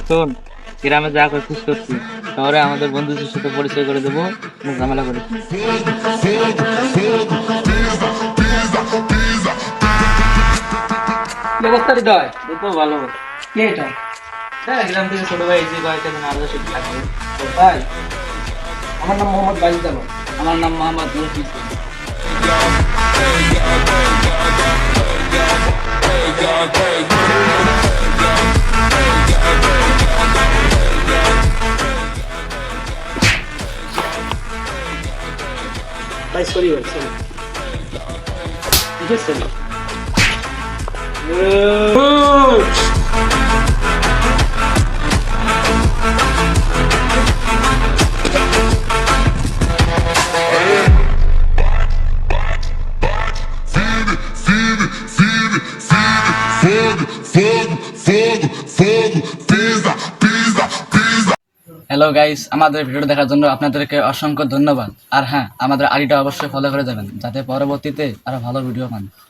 শোন, গ্রামে যা করছিস করছিস, শহরে আমাদের বন্ধুদের সাথে পরিচয় করে দেবো, কোনো ঝামেলা করিস না। কি অবস্থা হৃদয়? এই তো ভালো। কে এটা? হ্যাঁ, গ্রাম থেকে ছোট ভাই এসে কয়েকটা দিন আলাদা শিখে থাকবে। ভাই, আমার নাম মোহাম্মদ বাইজিদ আলম। আমার নাম মোহাম্মদ রফিক। ভাই সরি ভাই সরি। কিসের সরি? হ্যালো গাইস, আমাদের ভিডিও দেখার জন্য আপনাদেরকে অসংখ্য ধন্যবাদ। আর হ্যাঁ, আমাদের আইডিটা অবশ্যই ফলো করে যাবেন, যাতে পরবর্তীতে আরো ভালো ভিডিও পান।